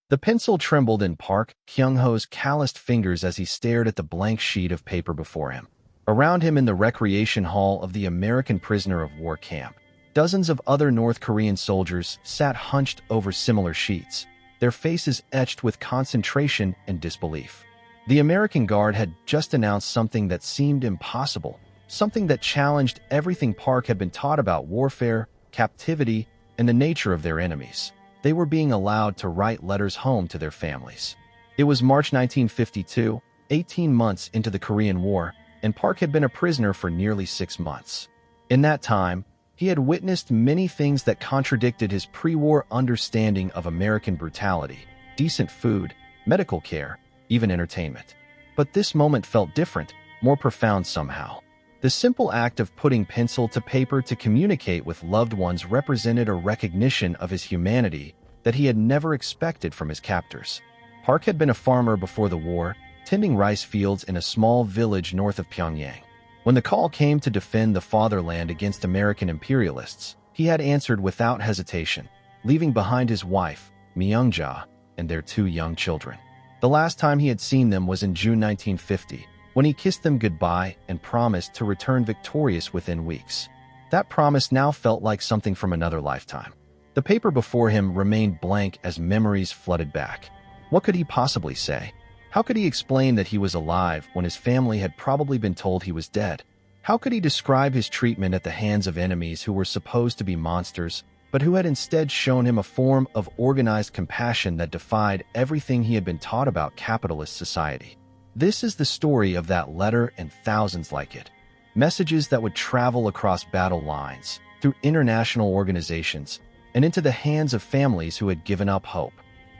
The pencil trembled in Park Kyung-ho's calloused fingers as he stared at the blank sheet of paper before him. Around him in the recreation hall of the American prisoner of war camp, dozens of other North Korean soldiers sat hunched over similar sheets, their faces etched with concentration and disbelief. The American Guard had just announced something that seemed impossible, something that challenged everything Park had been taught about warfare, captivity, and the nature of their enemies. They were being allowed to write letters home to their families. It was March 1952, 18 months into the Korean War, and Park had been a prisoner for nearly 6 months. In that time, he had witnessed many things that contradicted his pre-war understanding of American brutality, decent food, medical care, even entertainment. But this moment felt different, more profound somehow. The simple act of putting pencil to paper to communicate with loved ones represented a recognition of his humanity that he had never expected from his captors. Park had been a farmer before the war, tending rice fields in a small village north of Pyongyang. When the call came to defend the fatherland against American imperialists, he had answered without hesitation, leaving behind his wife, Myungja, and their 2 young children. The last time he had seen them was in June 1950, when he kissed them goodbye and promised to return victorious within weeks. That promise now felt like something from another lifetime. The paper before him remained blank as memories flooded back. What could he possibly say? How could he explain that he was alive when his family had probably been told he was dead? How could he describe his treatment at the hands of enemies who were supposed to be monsters, but who had instead shown him a form of organized compassion that defied everything he had been taught about capitalist society? This is the story of that letter and thousands like it. Messages that would travel across battle lines, through international organizations, and into the hands of families who had given up hope.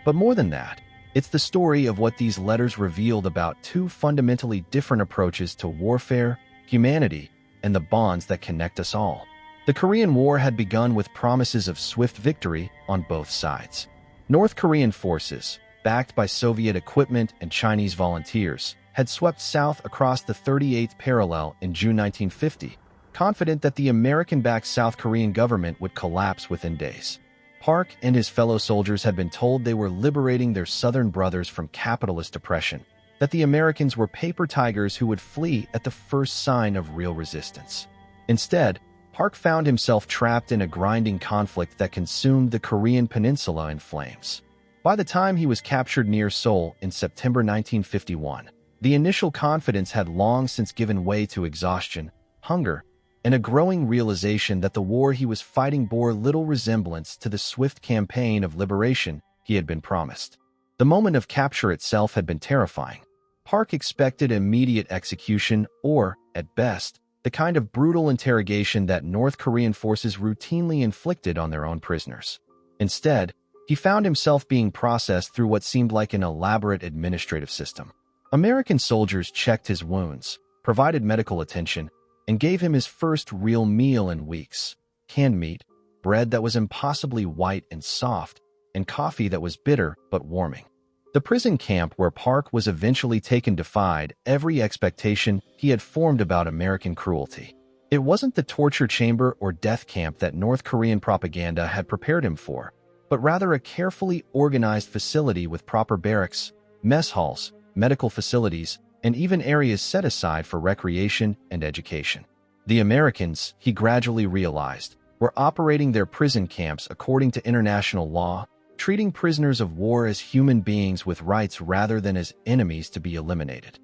But more than that, it's the story of what these letters revealed about 2 fundamentally different approaches to warfare, humanity, and the bonds that connect us all. The Korean War had begun with promises of swift victory on both sides. North Korean forces, backed by Soviet equipment and Chinese volunteers, had swept south across the 38th parallel in June 1950, confident that the American-backed South Korean government would collapse within days. Park and his fellow soldiers had been told they were liberating their southern brothers from capitalist oppression, that the Americans were paper tigers who would flee at the first sign of real resistance. Instead, Park found himself trapped in a grinding conflict that consumed the Korean peninsula in flames. By the time he was captured near Seoul in September 1951, the initial confidence had long since given way to exhaustion, hunger, and a growing realization that the war he was fighting bore little resemblance to the swift campaign of liberation he had been promised. The moment of capture itself had been terrifying. Park expected immediate execution or, at best, the kind of brutal interrogation that North Korean forces routinely inflicted on their own prisoners. Instead, he found himself being processed through what seemed like an elaborate administrative system. American soldiers checked his wounds, provided medical attention, and gave him his first real meal in weeks: canned meat, bread that was impossibly white and soft, and coffee that was bitter but warming. The prison camp where Park was eventually taken defied every expectation he had formed about American cruelty. It wasn't the torture chamber or death camp that North Korean propaganda had prepared him for, but rather a carefully organized facility with proper barracks, mess halls, medical facilities, and even areas set aside for recreation and education. The Americans, he gradually realized, were operating their prison camps according to international law, treating prisoners of war as human beings with rights rather than as enemies to be eliminated.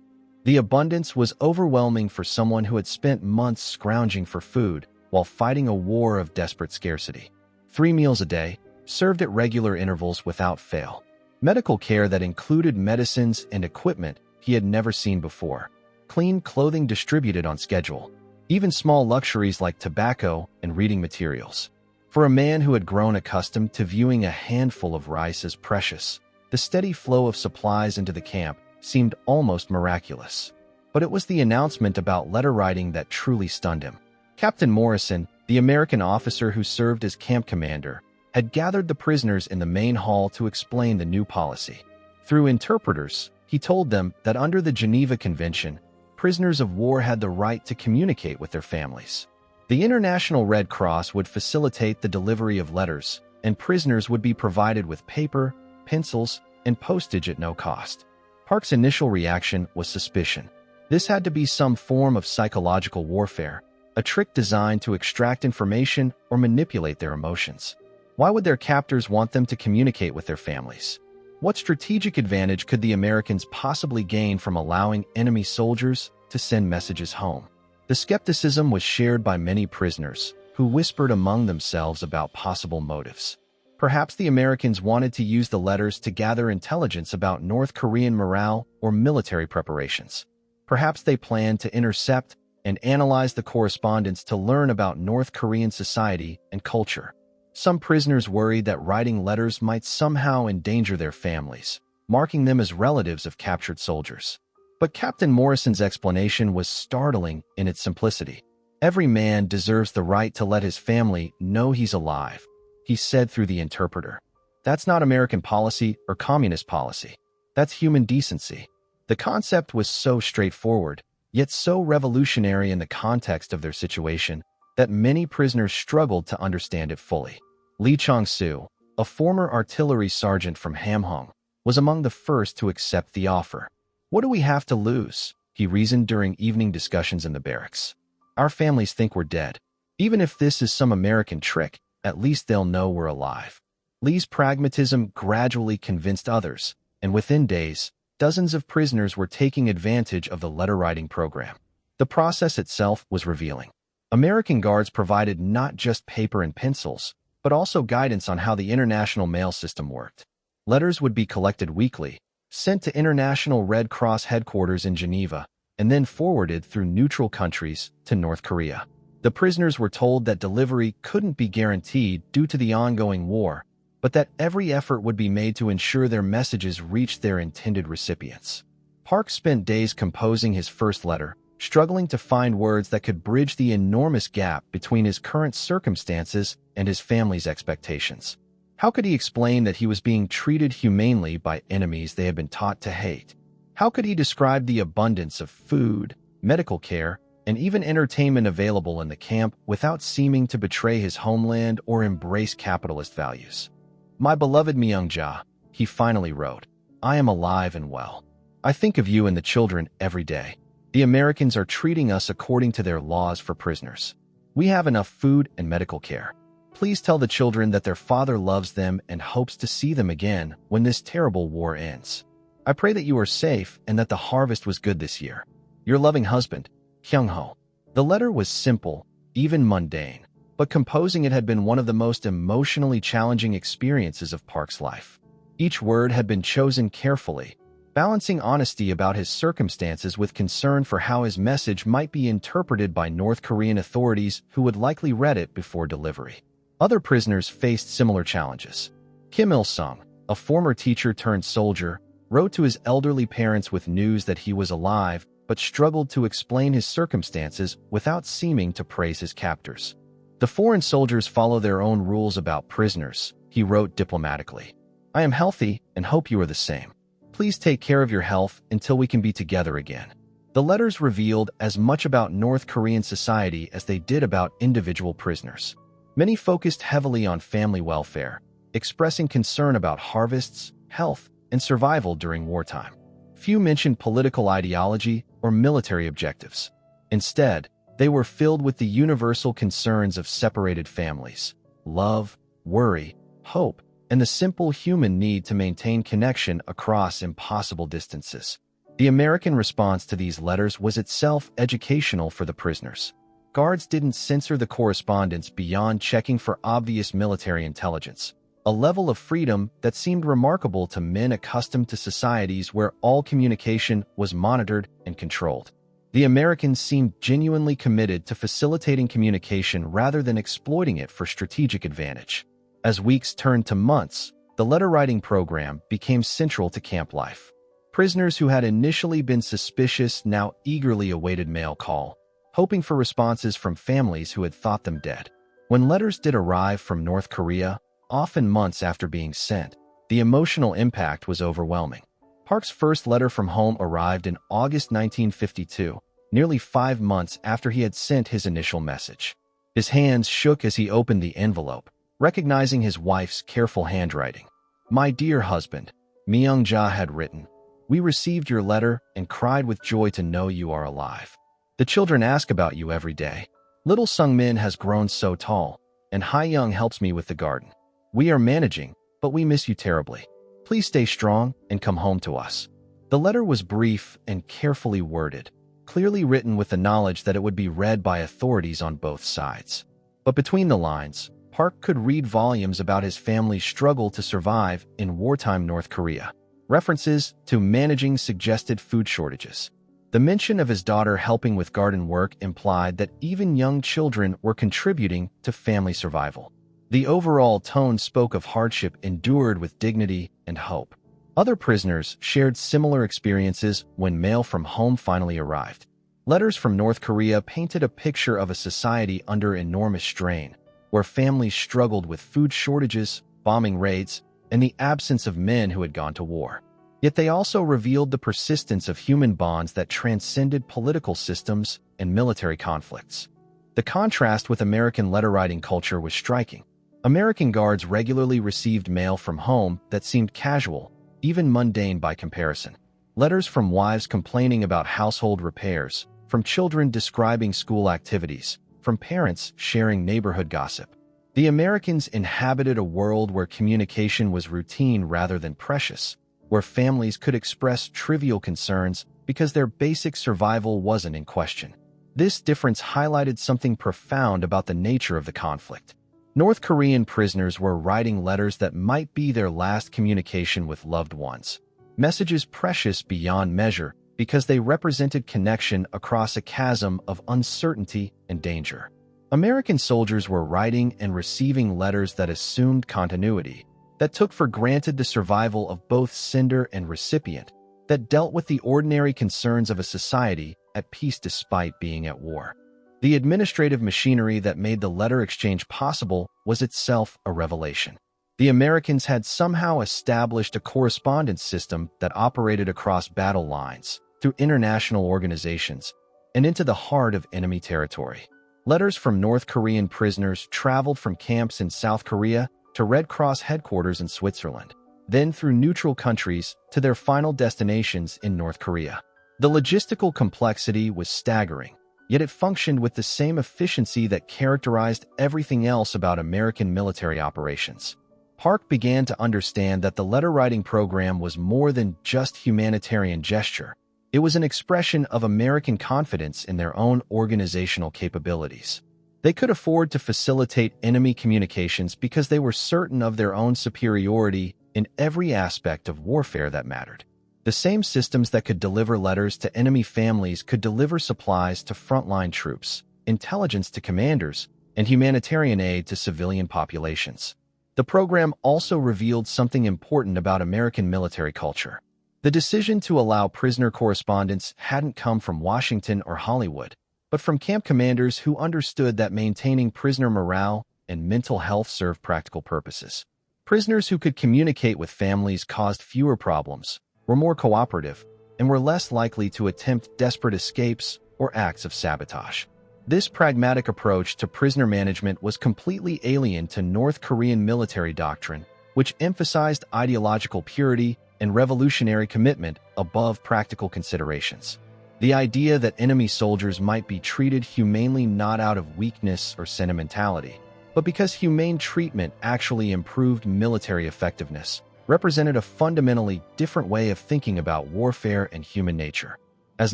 The abundance was overwhelming for someone who had spent months scrounging for food while fighting a war of desperate scarcity. 3 meals a day, served at regular intervals without fail. Medical care that included medicines and equipment he had never seen before. Clean clothing distributed on schedule. Even small luxuries like tobacco and reading materials. For a man who had grown accustomed to viewing a handful of rice as precious, the steady flow of supplies into the camp seemed almost miraculous. But it was the announcement about letter writing that truly stunned him. Captain Morrison, the American officer who served as camp commander, had gathered the prisoners in the main hall to explain the new policy. Through interpreters, he told them that under the Geneva Convention, prisoners of war had the right to communicate with their families. The International Red Cross would facilitate the delivery of letters, and prisoners would be provided with paper, pencils, and postage at no cost. Park's initial reaction was suspicion. This had to be some form of psychological warfare, a trick designed to extract information or manipulate their emotions. Why would their captors want them to communicate with their families? What strategic advantage could the Americans possibly gain from allowing enemy soldiers to send messages home? The skepticism was shared by many prisoners, who whispered among themselves about possible motives. Perhaps the Americans wanted to use the letters to gather intelligence about North Korean morale or military preparations. Perhaps they planned to intercept and analyze the correspondence to learn about North Korean society and culture. Some prisoners worried that writing letters might somehow endanger their families, marking them as relatives of captured soldiers. But Captain Morrison's explanation was startling in its simplicity. "Every man deserves the right to let his family know he's alive," he said through the interpreter. "That's not American policy or communist policy. That's human decency." The concept was so straightforward, yet so revolutionary in the context of their situation, that many prisoners struggled to understand it fully. Lee Chong-soo, a former artillery sergeant from Hamhung, was among the first to accept the offer. "What do we have to lose?" he reasoned during evening discussions in the barracks. "Our families think we're dead. Even if this is some American trick, at least they'll know we're alive." Lee's pragmatism gradually convinced others, and within days, dozens of prisoners were taking advantage of the letter-writing program. The process itself was revealing. American guards provided not just paper and pencils, but also guidance on how the international mail system worked. Letters would be collected weekly, sent to International Red Cross headquarters in Geneva, and then forwarded through neutral countries to North Korea. The prisoners were told that delivery couldn't be guaranteed due to the ongoing war, but that every effort would be made to ensure their messages reached their intended recipients. Park spent days composing his first letter, struggling to find words that could bridge the enormous gap between his current circumstances and his family's expectations. How could he explain that he was being treated humanely by enemies they had been taught to hate? How could he describe the abundance of food, medical care, and even entertainment available in the camp without seeming to betray his homeland or embrace capitalist values? "My beloved Myung-ja," he finally wrote, "I am alive and well. I think of you and the children every day. The Americans are treating us according to their laws for prisoners. We have enough food and medical care. Please tell the children that their father loves them and hopes to see them again when this terrible war ends. I pray that you are safe and that the harvest was good this year. Your loving husband, Kyung-ho." The letter was simple, even mundane, but composing it had been one of the most emotionally challenging experiences of Park's life. Each word had been chosen carefully, balancing honesty about his circumstances with concern for how his message might be interpreted by North Korean authorities who would likely read it before delivery. Other prisoners faced similar challenges. Kim Il-sung, a former teacher-turned-soldier, wrote to his elderly parents with news that he was alive but struggled to explain his circumstances without seeming to praise his captors. "The foreign soldiers follow their own rules about prisoners," he wrote diplomatically. "I am healthy and hope you are the same. Please take care of your health until we can be together again." The letters revealed as much about North Korean society as they did about individual prisoners. Many focused heavily on family welfare, expressing concern about harvests, health, and survival during wartime. Few mentioned political ideology or military objectives. Instead, they were filled with the universal concerns of separated families, love, worry, hope, and the simple human need to maintain connection across impossible distances. The American response to these letters was itself educational for the prisoners. Guards didn't censor the correspondence beyond checking for obvious military intelligence, a level of freedom that seemed remarkable to men accustomed to societies where all communication was monitored and controlled. The Americans seemed genuinely committed to facilitating communication rather than exploiting it for strategic advantage. As weeks turned to months, the letter-writing program became central to camp life. Prisoners who had initially been suspicious now eagerly awaited mail call, hoping for responses from families who had thought them dead. When letters did arrive from North Korea, often months after being sent, the emotional impact was overwhelming. Park's first letter from home arrived in August 1952, nearly 5 months after he had sent his initial message. His hands shook as he opened the envelope, recognizing his wife's careful handwriting. "My dear husband, Myung-ja had written, "We received your letter and cried with joy to know you are alive. The children ask about you every day. Little Sung-min has grown so tall, and Ha-young helps me with the garden. We are managing, but we miss you terribly. Please stay strong and come home to us." The letter was brief and carefully worded, clearly written with the knowledge that it would be read by authorities on both sides. But between the lines, Park could read volumes about his family's struggle to survive in wartime North Korea. References to managing suggested food shortages. The mention of his daughter helping with garden work implied that even young children were contributing to family survival. The overall tone spoke of hardship endured with dignity and hope. Other prisoners shared similar experiences when mail from home finally arrived. Letters from North Korea painted a picture of a society under enormous strain, where families struggled with food shortages, bombing raids, and the absence of men who had gone to war. Yet they also revealed the persistence of human bonds that transcended political systems and military conflicts. The contrast with American letter-writing culture was striking. American guards regularly received mail from home that seemed casual, even mundane by comparison. Letters from wives complaining about household repairs, from children describing school activities, from parents sharing neighborhood gossip. The Americans inhabited a world where communication was routine rather than precious, where families could express trivial concerns because their basic survival wasn't in question. This difference highlighted something profound about the nature of the conflict. North Korean prisoners were writing letters that might be their last communication with loved ones. Messages precious beyond measure because they represented connection across a chasm of uncertainty and danger. American soldiers were writing and receiving letters that assumed continuity, that took for granted the survival of both sender and recipient, that dealt with the ordinary concerns of a society at peace despite being at war. The administrative machinery that made the letter exchange possible was itself a revelation. The Americans had somehow established a correspondence system that operated across battle lines, through international organizations, and into the heart of enemy territory. Letters from North Korean prisoners traveled from camps in South Korea to Red Cross headquarters in Switzerland, then through neutral countries to their final destinations in North Korea. The logistical complexity was staggering, yet it functioned with the same efficiency that characterized everything else about American military operations. Park began to understand that the letter-writing program was more than just humanitarian gesture. It was an expression of American confidence in their own organizational capabilities. They could afford to facilitate enemy communications because they were certain of their own superiority in every aspect of warfare that mattered. The same systems that could deliver letters to enemy families could deliver supplies to frontline troops, intelligence to commanders, and humanitarian aid to civilian populations. The program also revealed something important about American military culture. The decision to allow prisoner correspondence hadn't come from Washington or Hollywood, but from camp commanders who understood that maintaining prisoner morale and mental health served practical purposes. Prisoners who could communicate with families caused fewer problems, were more cooperative, and were less likely to attempt desperate escapes or acts of sabotage. This pragmatic approach to prisoner management was completely alien to North Korean military doctrine, which emphasized ideological purity and revolutionary commitment above practical considerations. The idea that enemy soldiers might be treated humanely not out of weakness or sentimentality, but because humane treatment actually improved military effectiveness, represented a fundamentally different way of thinking about warfare and human nature. As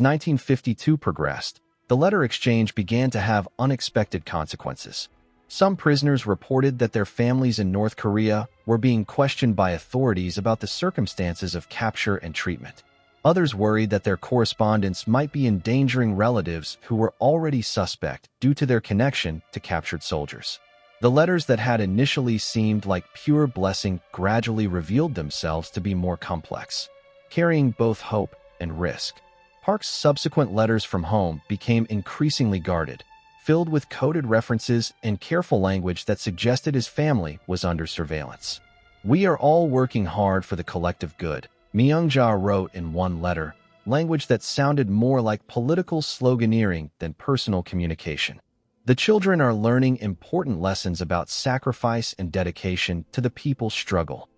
1952 progressed, the letter exchange began to have unexpected consequences. Some prisoners reported that their families in North Korea were being questioned by authorities about the circumstances of capture and treatment. Others worried that their correspondence might be endangering relatives who were already suspect due to their connection to captured soldiers. The letters that had initially seemed like pure blessing gradually revealed themselves to be more complex, carrying both hope and risk. Park's subsequent letters from home became increasingly guarded, filled with coded references and careful language that suggested his family was under surveillance. "We are all working hard for the collective good," Myung-ja wrote in one letter, language that sounded more like political sloganeering than personal communication. "The children are learning important lessons about sacrifice and dedication to the people's struggle."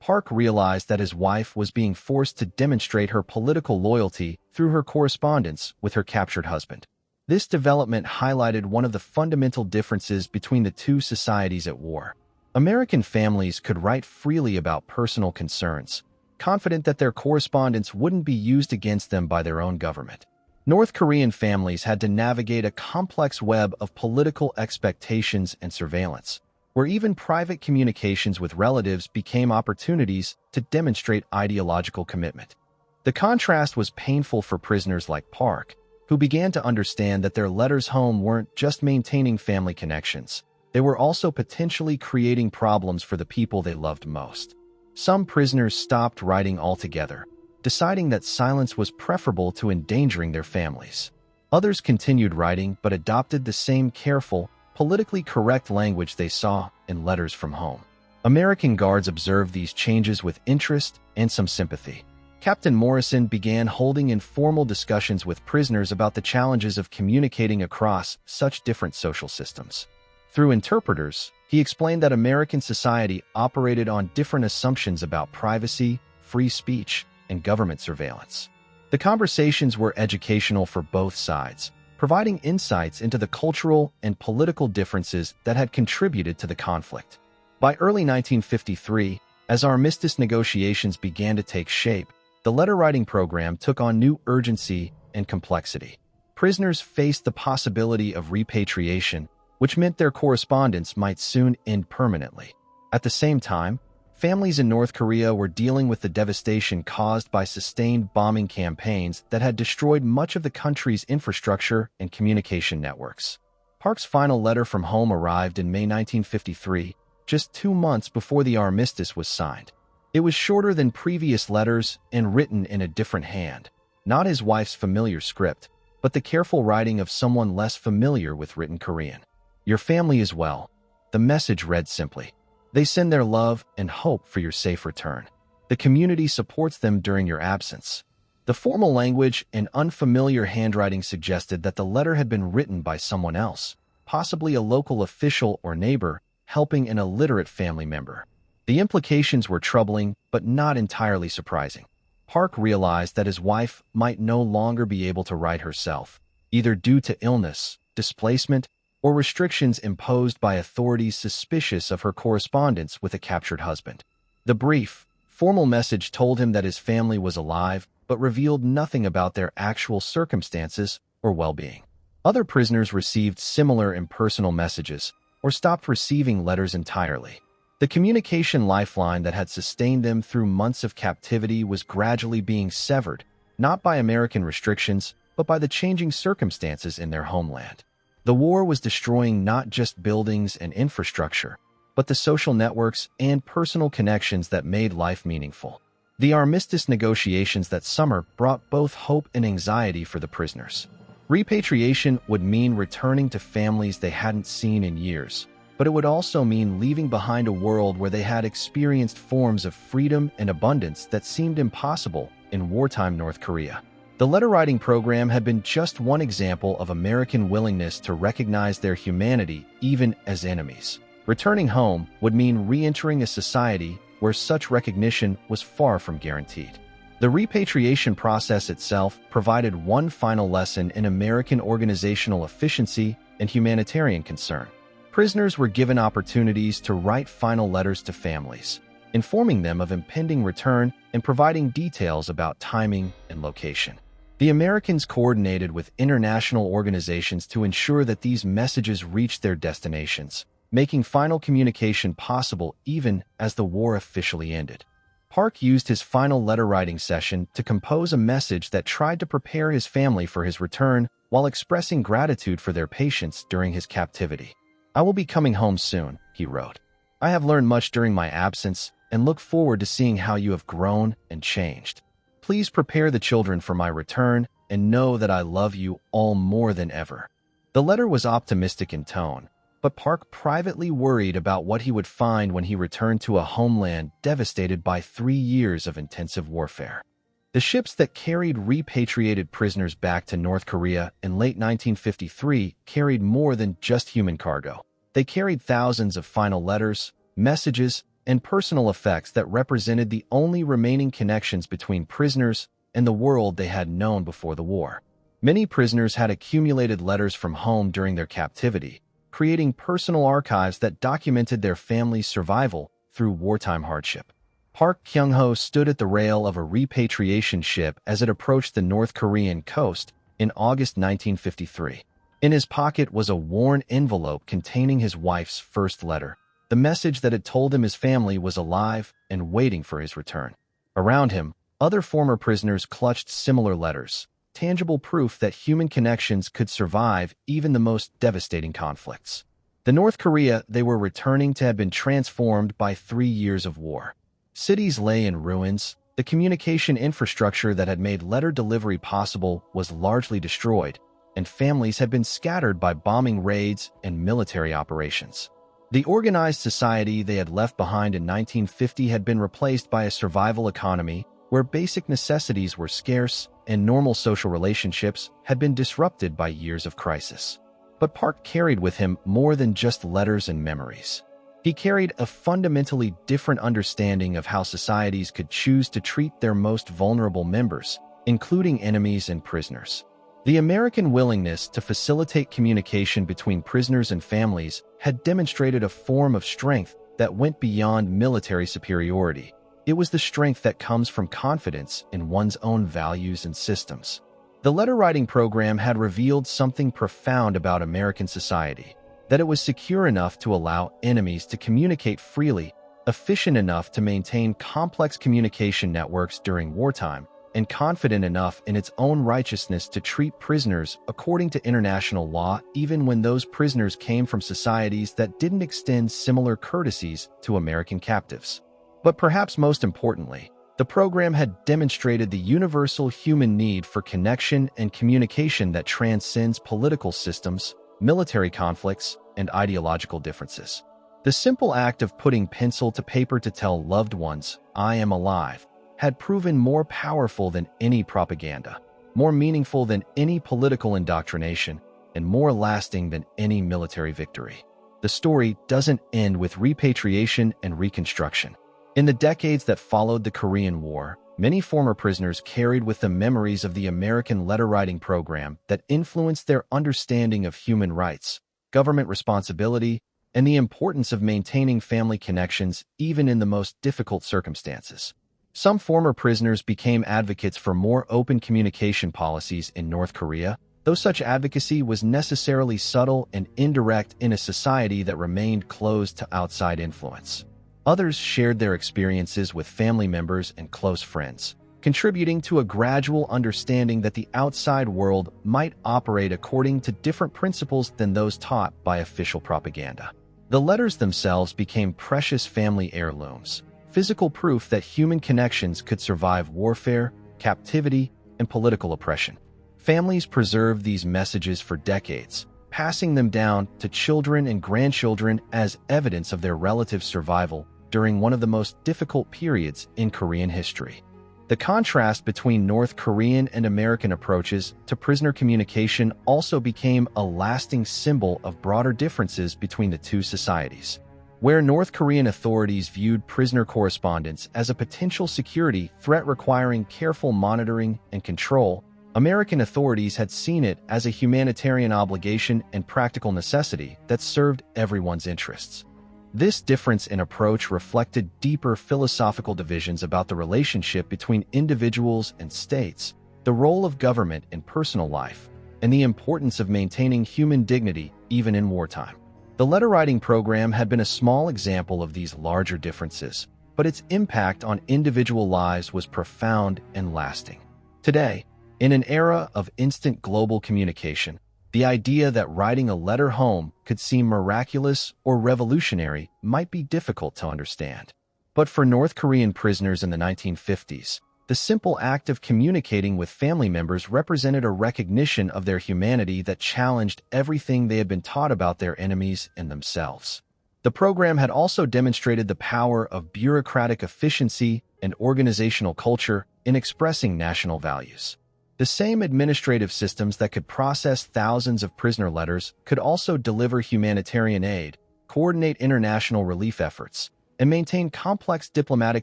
Park realized that his wife was being forced to demonstrate her political loyalty through her correspondence with her captured husband. This development highlighted one of the fundamental differences between the two societies at war. American families could write freely about personal concerns, confident that their correspondence wouldn't be used against them by their own government. North Korean families had to navigate a complex web of political expectations and surveillance, where even private communications with relatives became opportunities to demonstrate ideological commitment. The contrast was painful for prisoners like Park, who began to understand that their letters home weren't just maintaining family connections. They were also potentially creating problems for the people they loved most. Some prisoners stopped writing altogether, deciding that silence was preferable to endangering their families. Others continued writing but adopted the same careful, politically correct language they saw in letters from home. American guards observed these changes with interest and some sympathy. Captain Morrison began holding informal discussions with prisoners about the challenges of communicating across such different social systems. Through interpreters, he explained that American society operated on different assumptions about privacy, free speech, and government surveillance. The conversations were educational for both sides, providing insights into the cultural and political differences that had contributed to the conflict. By early 1953, as armistice negotiations began to take shape, the letter-writing program took on new urgency and complexity. Prisoners faced the possibility of repatriation, which meant their correspondence might soon end permanently. At the same time, families in North Korea were dealing with the devastation caused by sustained bombing campaigns that had destroyed much of the country's infrastructure and communication networks. Park's final letter from home arrived in May 1953, just 2 months before the armistice was signed. It was shorter than previous letters and written in a different hand, not his wife's familiar script, but the careful writing of someone less familiar with written Korean. "Your family is well," the message read simply. "They send their love and hope for your safe return. The community supports them during your absence." The formal language and unfamiliar handwriting suggested that the letter had been written by someone else, possibly a local official or neighbor, helping an illiterate family member. The implications were troubling, but not entirely surprising. Park realized that his wife might no longer be able to write herself, either due to illness, displacement, or restrictions imposed by authorities suspicious of her correspondence with a captured husband. The brief, formal message told him that his family was alive, but revealed nothing about their actual circumstances or well-being. Other prisoners received similar impersonal messages, or stopped receiving letters entirely. The communication lifeline that had sustained them through months of captivity was gradually being severed, not by American restrictions, but by the changing circumstances in their homeland. The war was destroying not just buildings and infrastructure, but the social networks and personal connections that made life meaningful. The armistice negotiations that summer brought both hope and anxiety for the prisoners. Repatriation would mean returning to families they hadn't seen in years, but it would also mean leaving behind a world where they had experienced forms of freedom and abundance that seemed impossible in wartime North Korea. The letter-writing program had been just one example of American willingness to recognize their humanity even as enemies. Returning home would mean re-entering a society where such recognition was far from guaranteed. The repatriation process itself provided one final lesson in American organizational efficiency and humanitarian concern. Prisoners were given opportunities to write final letters to families, informing them of impending return and providing details about timing and location. The Americans coordinated with international organizations to ensure that these messages reached their destinations, making final communication possible even as the war officially ended. Park used his final letter-writing session to compose a message that tried to prepare his family for his return while expressing gratitude for their patience during his captivity. "I will be coming home soon," he wrote. "I have learned much during my absence and look forward to seeing how you have grown and changed. Please prepare the children for my return and know that I love you all more than ever." The letter was optimistic in tone, but Park privately worried about what he would find when he returned to a homeland devastated by 3 years of intensive warfare. The ships that carried repatriated prisoners back to North Korea in late 1953 carried more than just human cargo. They carried thousands of final letters, messages, and personal effects that represented the only remaining connections between prisoners and the world they had known before the war. Many prisoners had accumulated letters from home during their captivity, creating personal archives that documented their family's survival through wartime hardship. Park Kyung-ho stood at the rail of a repatriation ship as it approached the North Korean coast in August 1953. In his pocket was a worn envelope containing his wife's first letter, the message that had told him his family was alive and waiting for his return. Around him, other former prisoners clutched similar letters, tangible proof that human connections could survive even the most devastating conflicts. The North Korea they were returning to had been transformed by 3 years of war. Cities lay in ruins, the communication infrastructure that had made letter delivery possible was largely destroyed, and families had been scattered by bombing raids and military operations. The organized society they had left behind in 1950 had been replaced by a survival economy where basic necessities were scarce and normal social relationships had been disrupted by years of crisis. But Park carried with him more than just letters and memories. He carried a fundamentally different understanding of how societies could choose to treat their most vulnerable members, including enemies and prisoners. The American willingness to facilitate communication between prisoners and families had demonstrated a form of strength that went beyond military superiority. It was the strength that comes from confidence in one's own values and systems. The letter-writing program had revealed something profound about American society, that it was secure enough to allow enemies to communicate freely, efficient enough to maintain complex communication networks during wartime, and confident enough in its own righteousness to treat prisoners according to international law even when those prisoners came from societies that didn't extend similar courtesies to American captives. But perhaps most importantly, the program had demonstrated the universal human need for connection and communication that transcends political systems, military conflicts, and ideological differences. The simple act of putting pencil to paper to tell loved ones, "I am alive," had proven more powerful than any propaganda, more meaningful than any political indoctrination, and more lasting than any military victory. The story doesn't end with repatriation and reconstruction. In the decades that followed the Korean War, many former prisoners carried with them memories of the American letter-writing program that influenced their understanding of human rights, government responsibility, and the importance of maintaining family connections even in the most difficult circumstances. Some former prisoners became advocates for more open communication policies in North Korea, though such advocacy was necessarily subtle and indirect in a society that remained closed to outside influence. Others shared their experiences with family members and close friends, contributing to a gradual understanding that the outside world might operate according to different principles than those taught by official propaganda. The letters themselves became precious family heirlooms, physical proof that human connections could survive warfare, captivity, and political oppression. Families preserved these messages for decades, passing them down to children and grandchildren as evidence of their relatives' survival during one of the most difficult periods in Korean history. The contrast between North Korean and American approaches to prisoner communication also became a lasting symbol of broader differences between the two societies. Where North Korean authorities viewed prisoner correspondence as a potential security threat requiring careful monitoring and control, American authorities had seen it as a humanitarian obligation and practical necessity that served everyone's interests. This difference in approach reflected deeper philosophical divisions about the relationship between individuals and states, the role of government in personal life, and the importance of maintaining human dignity even in wartime. The letter-writing program had been a small example of these larger differences, but its impact on individual lives was profound and lasting. Today, in an era of instant global communication, the idea that writing a letter home could seem miraculous or revolutionary might be difficult to understand. But for North Korean prisoners in the 1950s, the simple act of communicating with family members represented a recognition of their humanity that challenged everything they had been taught about their enemies and themselves. The program had also demonstrated the power of bureaucratic efficiency and organizational culture in expressing national values. The same administrative systems that could process thousands of prisoner letters could also deliver humanitarian aid, coordinate international relief efforts, and maintain complex diplomatic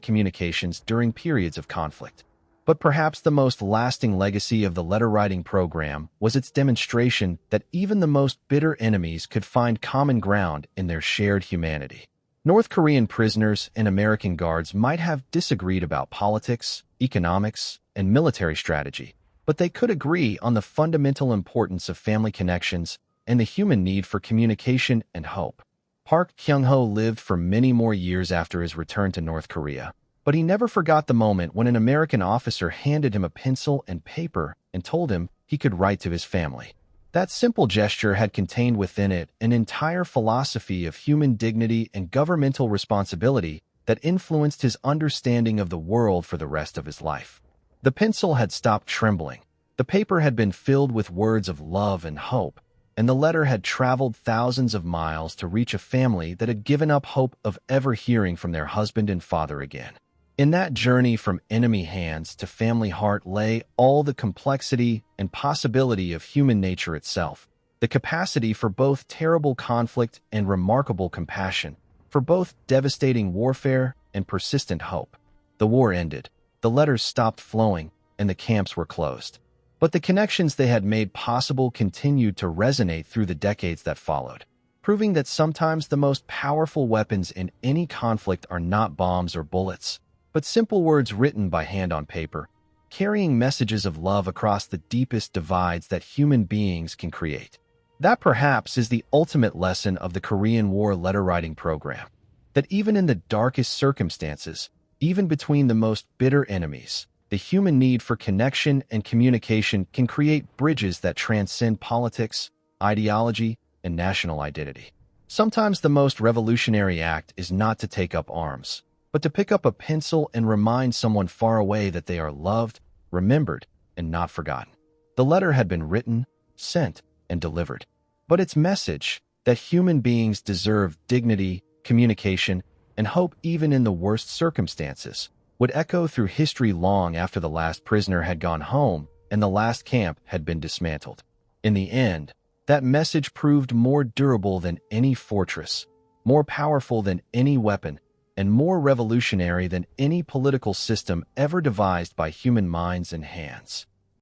communications during periods of conflict. But perhaps the most lasting legacy of the letter-writing program was its demonstration that even the most bitter enemies could find common ground in their shared humanity. North Korean prisoners and American guards might have disagreed about politics, economics, and military strategy, but they could agree on the fundamental importance of family connections and the human need for communication and hope. Park Kyung-ho lived for many more years after his return to North Korea, but he never forgot the moment when an American officer handed him a pencil and paper and told him he could write to his family. That simple gesture had contained within it an entire philosophy of human dignity and governmental responsibility that influenced his understanding of the world for the rest of his life. The pencil had stopped trembling, the paper had been filled with words of love and hope, and the letter had traveled thousands of miles to reach a family that had given up hope of ever hearing from their husband and father again. In that journey from enemy hands to family heart lay all the complexity and possibility of human nature itself, the capacity for both terrible conflict and remarkable compassion, for both devastating warfare and persistent hope. The war ended, the letters stopped flowing, and the camps were closed. But the connections they had made possible continued to resonate through the decades that followed, proving that sometimes the most powerful weapons in any conflict are not bombs or bullets, but simple words written by hand on paper, carrying messages of love across the deepest divides that human beings can create. That perhaps is the ultimate lesson of the Korean War letter-writing program, that even in the darkest circumstances, even between the most bitter enemies, the human need for connection and communication can create bridges that transcend politics, ideology, and national identity. Sometimes the most revolutionary act is not to take up arms, but to pick up a pencil and remind someone far away that they are loved, remembered, and not forgotten. The letter had been written, sent, and delivered, but its message, that human beings deserve dignity, communication, and hope even in the worst circumstances, would echo through history long after the last prisoner had gone home and the last camp had been dismantled. In the end, that message proved more durable than any fortress, more powerful than any weapon, and more revolutionary than any political system ever devised by human minds and hands.